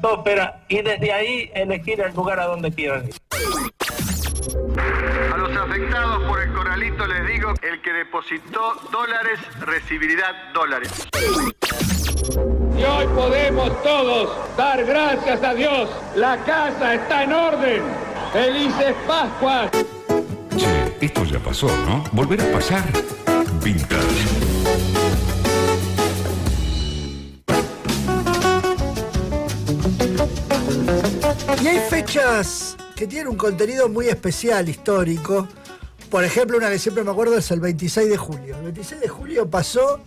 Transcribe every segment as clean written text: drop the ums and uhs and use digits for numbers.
Tópera, y desde ahí elegir el lugar a donde quieran ir. A los afectados por el corralito les digo, el que depositó dólares recibirá dólares. Y hoy podemos todos dar gracias a Dios. La casa está en orden. ¡Felices Pascuas! Che, esto ya pasó, ¿no? Volver a pasar. Vintage. Y hay fechas que tienen un contenido muy especial, histórico. Por ejemplo, una que siempre me acuerdo es el 26 de julio. El 26 de julio pasó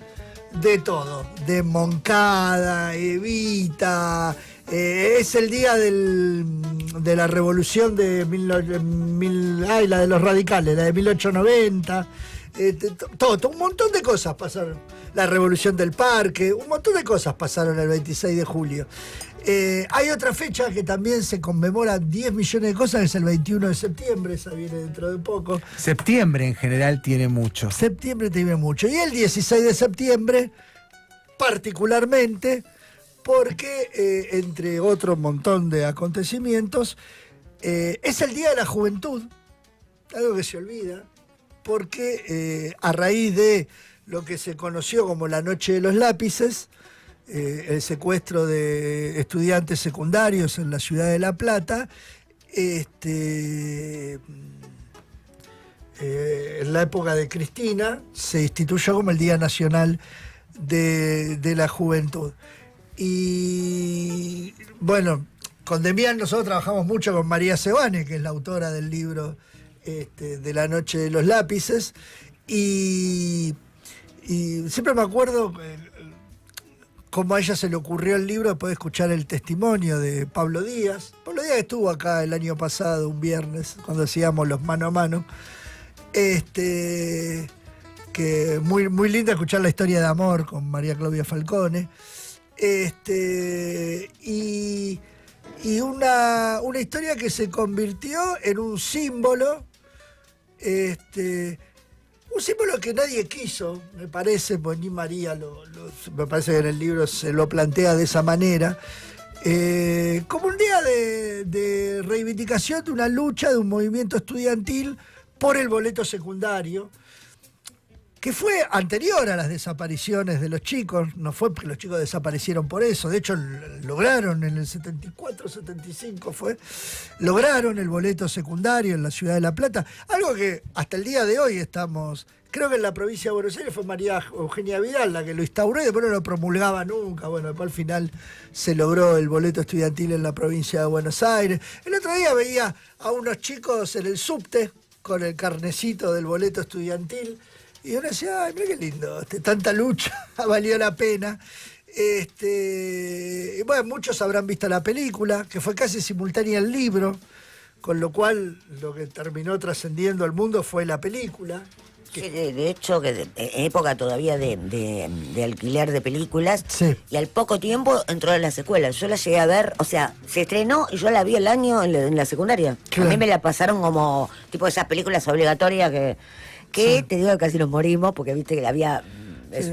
de todo. De Moncada, Evita. Es el día de la revolución de la de los radicales, la de 1890. Todo, un montón de cosas pasaron. La revolución del parque, un montón de cosas pasaron el 26 de julio. Hay otra fecha que también se conmemora 10 millones de cosas, que es el 21 de septiembre, esa viene dentro de poco. Septiembre en general tiene mucho. Septiembre tiene mucho. Y el 16 de septiembre, particularmente, porque, entre otro montón de acontecimientos, es el Día de la Juventud, algo que se olvida, porque a raíz de lo que se conoció como la Noche de los Lápices, el secuestro de estudiantes secundarios en la ciudad de La Plata, en la época de Cristina, se instituyó como el Día Nacional de la Juventud. Y bueno, con Demián nosotros trabajamos mucho con María Sebane, que es la autora del libro de La Noche de los Lápices, y siempre me acuerdo cómo a ella se le ocurrió el libro después de escuchar el testimonio de Pablo Díaz. Pablo Díaz estuvo acá el año pasado, un viernes, cuando hacíamos los mano a mano. Que muy, muy linda escuchar la historia de amor con María Claudia Falcone. Y una historia que se convirtió en un símbolo, un símbolo que nadie quiso, me parece, pues ni María me parece que en el libro se lo plantea de esa manera, como un día de reivindicación de una lucha, de un movimiento estudiantil por el boleto secundario, que fue anterior a las desapariciones de los chicos. No fue porque los chicos desaparecieron por eso, de hecho lograron en el 74, 75 lograron el boleto secundario en la ciudad de La Plata, algo que hasta el día de hoy creo que en la provincia de Buenos Aires fue María Eugenia Vidal la que lo instauró y después no lo promulgaba nunca. Bueno, después al final se logró el boleto estudiantil en la provincia de Buenos Aires. El otro día veía a unos chicos en el subte con el carnecito del boleto estudiantil, y uno decía, ay, mira qué lindo, tanta lucha, valió la pena. Y bueno, muchos habrán visto la película, que fue casi simultánea al libro, con lo cual lo que terminó trascendiendo al mundo fue la película. Sí, de hecho, que en época todavía de alquiler de películas, sí. Y al poco tiempo entró en la secuela. Yo la llegué a ver, o sea, se estrenó y yo la vi el año en la secundaria. Claro. A mí me la pasaron como tipo esas películas obligatorias que sí. Te digo que casi nos morimos porque viste que la había...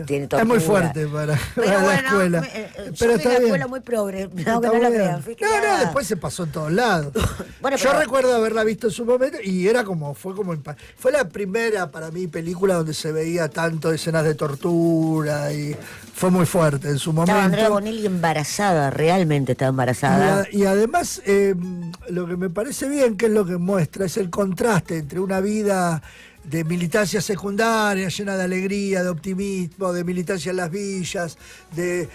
Tiene es muy fuerte para la escuela. Pero está la bien. Escuela muy progre. No, no la crean. No, después se pasó en todos lados. Bueno, yo recuerdo haberla visto en su momento y fue la primera para mí película donde se veía tanto escenas de tortura y fue muy fuerte en su momento. Estaba Andrea Bonelli embarazada, realmente estaba embarazada. Y además lo que me parece bien, que es lo que muestra, es el contraste entre una vida de militancia secundaria, llena de alegría, de optimismo, de militancia en las villas, de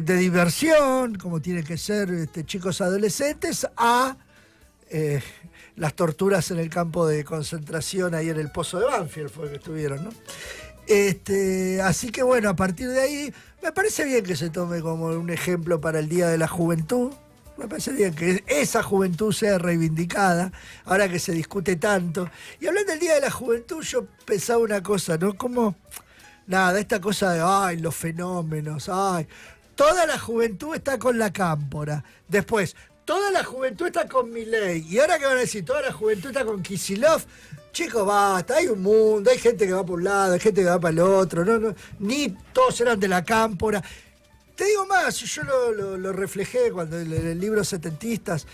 diversión, como tiene que ser chicos adolescentes, a las torturas en el campo de concentración ahí en el Pozo de Banfield, fue que estuvieron, ¿no? Así que bueno, a partir de ahí, me parece bien que se tome como un ejemplo para el Día de la Juventud. Me parece bien que esa juventud sea reivindicada, ahora que se discute tanto. Y hablando del Día de la Juventud, yo pensaba una cosa, ¿no? Como, esta cosa de, ay, los fenómenos, ay. Toda la juventud está con la Cámpora. Después, toda la juventud está con Milei. Y ahora que van a decir, toda la juventud está con Kicillof. Chicos, basta, hay un mundo, hay gente que va por un lado, hay gente que va para el otro. No, ni todos eran de la Cámpora. te digo más, yo lo reflejé cuando en el libro Setentistas,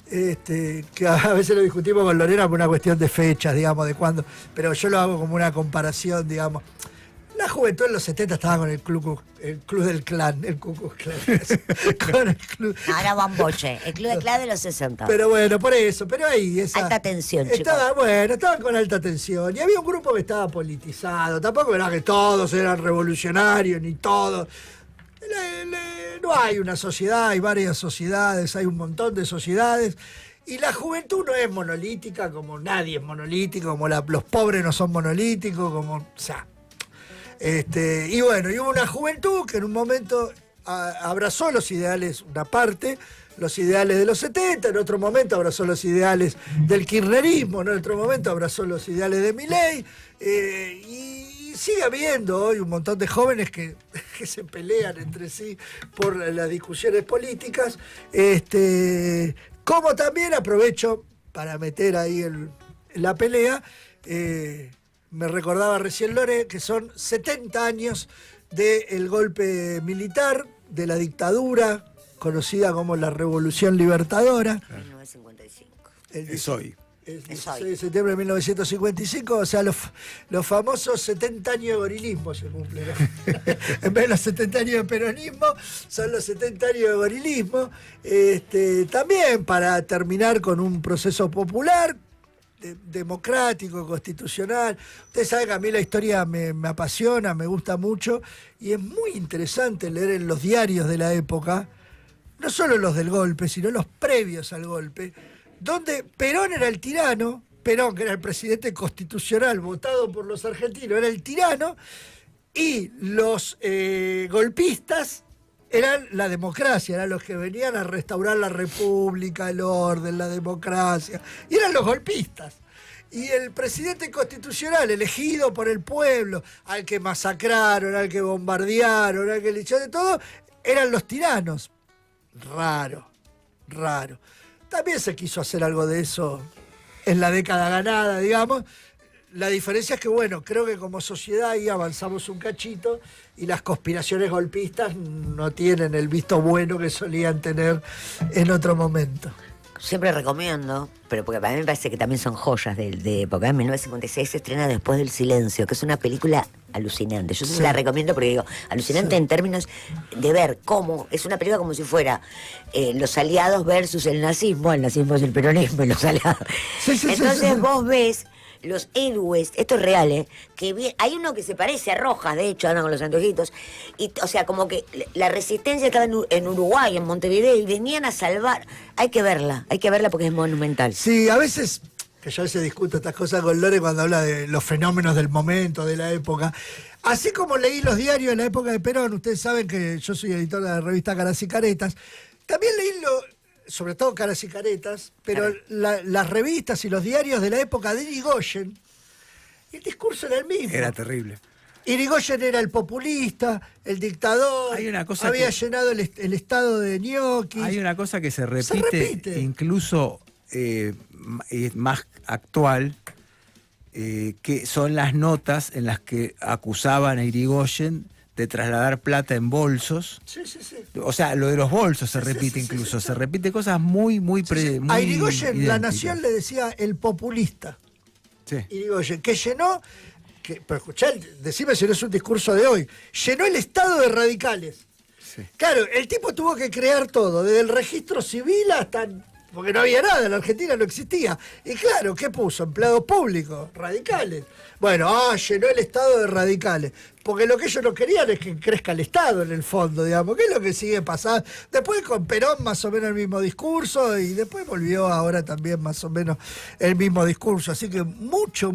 que a veces lo discutimos con Lorena por una cuestión de fechas, digamos, de cuándo, pero yo lo hago como una comparación, digamos. La juventud en los 70 estaba con el club del clan, el Ku Klux Klan. Con el club. Ahora Bamboche, el club de clan de los 60. Pero bueno, por eso, pero ahí alta tensión, chicos. Estaban con alta tensión. Y había un grupo que estaba politizado. Tampoco era que todos eran revolucionarios, ni todos. No hay una sociedad, hay varias sociedades, hay un montón de sociedades. Y la juventud no es monolítica, como nadie es monolítico, como los pobres no son monolíticos, como. O sea. Y bueno, y hubo una juventud que en un momento abrazó los ideales, una parte, los ideales de los 70, en otro momento abrazó los ideales del kirchnerismo, en otro momento abrazó los ideales de Milei, y sigue habiendo hoy un montón de jóvenes que se pelean entre sí por las discusiones políticas, como también aprovecho para meter ahí la pelea, me recordaba recién Lore, que son 70 años del golpe militar, de la dictadura, conocida como la Revolución Libertadora. 1955. Es hoy. El 16 de septiembre de 1955, o sea, los famosos 70 años de gorilismo se cumplen. En vez de los 70 años de peronismo, son los 70 años de gorilismo. También para terminar con un proceso popular, democrático, constitucional. Ustedes saben que a mí la historia me apasiona, me gusta mucho, y es muy interesante leer en los diarios de la época, no solo los del golpe, sino los previos al golpe, donde Perón era el tirano, Perón, que era el presidente constitucional votado por los argentinos, era el tirano, y los golpistas eran la democracia, eran los que venían a restaurar la república, el orden, la democracia, y eran los golpistas. Y el presidente constitucional, elegido por el pueblo, al que masacraron, al que bombardearon, al que le echaron de todo, eran los tiranos. Raro. También se quiso hacer algo de eso en la década ganada, digamos. La diferencia es que, bueno, creo que como sociedad ahí avanzamos un cachito y las conspiraciones golpistas no tienen el visto bueno que solían tener en otro momento. Siempre recomiendo, pero porque a mí me parece que también son joyas de época. En 1956 se estrena Después del Silencio, que es una película alucinante. Yo la recomiendo porque digo, alucinante en términos de ver cómo, es una película como si fuera los aliados versus el nazismo es el peronismo y los aliados. Entonces vos ves los héroes, esto es real, que hay uno que se parece a Rojas, de hecho, andan con los anteojitos, y, o sea, como que la resistencia estaba en Uruguay, en Montevideo, y venían a salvar. Hay que verla porque es monumental. Sí, a veces, que yo a veces discuto estas cosas con Lore cuando habla de los fenómenos del momento, de la época. Así como leí los diarios en la época de Perón, ustedes saben que yo soy editor de la revista Caras y Caretas, también leí sobre todo Caras y Caretas, pero las revistas y los diarios de la época de Irigoyen, el discurso era el mismo. Era terrible. Irigoyen era el populista, el dictador, Hay una cosa había llenado el estado de ñoquis. Hay una cosa que se repite. Incluso más actual, que son las notas en las que acusaban a Irigoyen de trasladar plata en bolsos. Sí. O sea, lo de los bolsos se repite incluso. Se repite cosas muy a Irigoyen La Nación le decía el populista. Sí. Irigoyen, que llenó, pero escuchá, decime si no es un discurso de hoy, llenó el estado de radicales. Sí. Claro, el tipo tuvo que crear todo, desde el registro civil hasta... Porque no había nada, en la Argentina no existía. Y claro, ¿qué puso? Empleados públicos, radicales. Bueno, llenó el estado de radicales. Porque lo que ellos no querían es que crezca el Estado en el fondo, digamos, que es lo que sigue pasando. Después con Perón más o menos el mismo discurso y después volvió ahora también más o menos el mismo discurso. Así que mucho.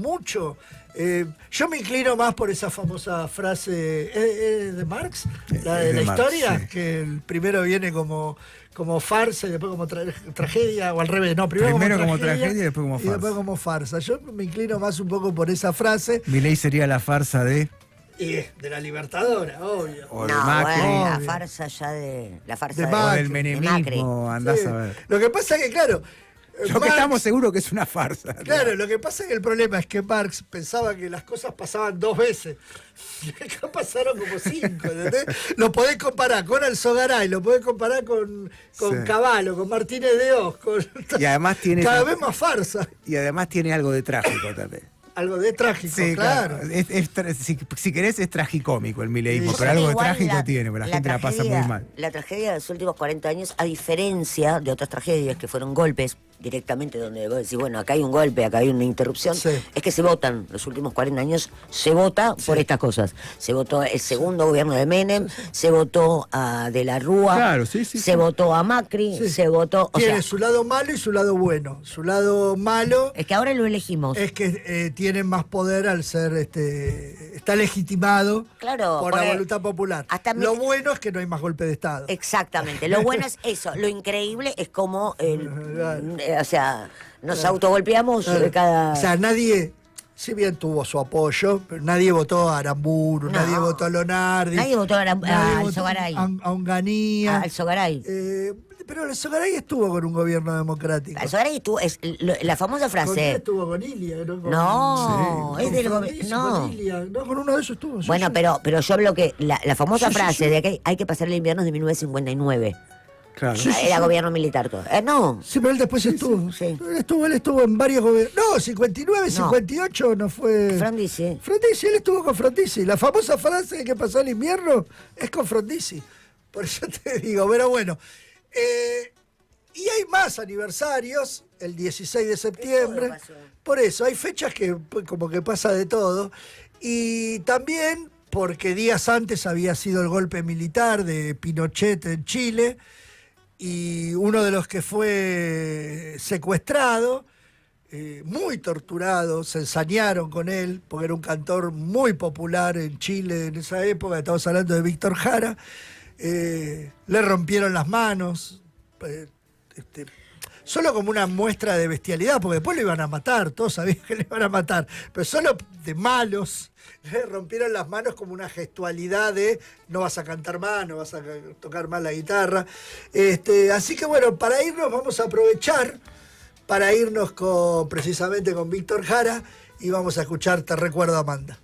Yo me inclino más por esa famosa frase de Marx, la de la Marx, historia, sí. Que el primero viene como farsa y después como tragedia, o al revés, no, primero como tragedia y después como farsa. Y después como farsa. Yo me inclino más un poco por esa frase. Milei sería la farsa de... Y de la Libertadora, obvio. O de Macri. Bueno, la Obvio. farsa ya de... La farsa De de Macri. O del de Macri. menemismo, andás Sí. a ver. Lo que pasa es que, claro, Lo que estamos seguros que es una farsa. Claro, lo que pasa es que el problema es que Marx pensaba que las cosas pasaban 2 veces. Y acá pasaron como 5, ¿entendés? Lo podés comparar con Alzogaray, lo podés comparar con Cavallo, con Martínez de Oz, y además tiene cada vez más farsa. Y además tiene algo de trágico también. Algo de trágico, sí, claro. Si querés es tragicómico el mileísmo, Sí, pero algo de igual trágico tiene, porque la gente la pasa muy mal. La tragedia de los últimos 40 años, a diferencia de otras tragedias que fueron golpes directamente, donde vos decís, bueno, acá hay un golpe, acá hay una interrupción, es que se votan, los últimos 40 años se vota por estas cosas. Se votó el segundo gobierno de Menem, se votó a De la Rúa, se votó a Macri, se votó... Tiene su lado malo y su lado bueno. Su lado malo... Es que ahora lo elegimos. Es que tienen más poder al ser... está legitimado por la voluntad popular. Lo bueno es que no hay más golpe de Estado. Exactamente. Lo bueno es eso. Lo increíble es como... o sea, nos autogolpeamos cada... O sea, nadie... Si bien tuvo su apoyo, pero nadie votó a Aramburu, nadie votó a Lonardi. Nadie votó a Alzogaray. A Onganía. A Alzogaray. Pero Alzogaray estuvo con un gobierno democrático. Alzogaray estuvo, la famosa frase... ¿Con quién estuvo? ¿Con Ilia? No, es del gobierno... No. Con Ilia. No, con uno de esos estuvo. Bueno, pero yo hablo que la famosa frase de que hay que pasar el invierno es de 1959. Claro. Era gobierno militar todo. No. Sí, pero él después estuvo. Él estuvo en varios gobiernos. No, 59, 58 no fue. Frondizi. Él estuvo con Frondizi. La famosa frase de que pasó el invierno es con Frondizi. Por eso te digo, pero bueno. Y hay más aniversarios, el 16 de septiembre. Por eso, hay fechas que como que pasa de todo. Y también porque días antes había sido el golpe militar de Pinochet en Chile. Y uno de los que fue secuestrado, muy torturado, se ensañaron con él, porque era un cantor muy popular en Chile en esa época, estamos hablando de Víctor Jara, le rompieron las manos, solo como una muestra de bestialidad, porque después lo iban a matar, todos sabían que le iban a matar, pero solo de malos, le rompieron las manos como una gestualidad de no vas a cantar más, no vas a tocar más la guitarra. Así que bueno, para irnos vamos a aprovechar, para irnos precisamente con Víctor Jara, y vamos a escuchar Te recuerdo, Amanda.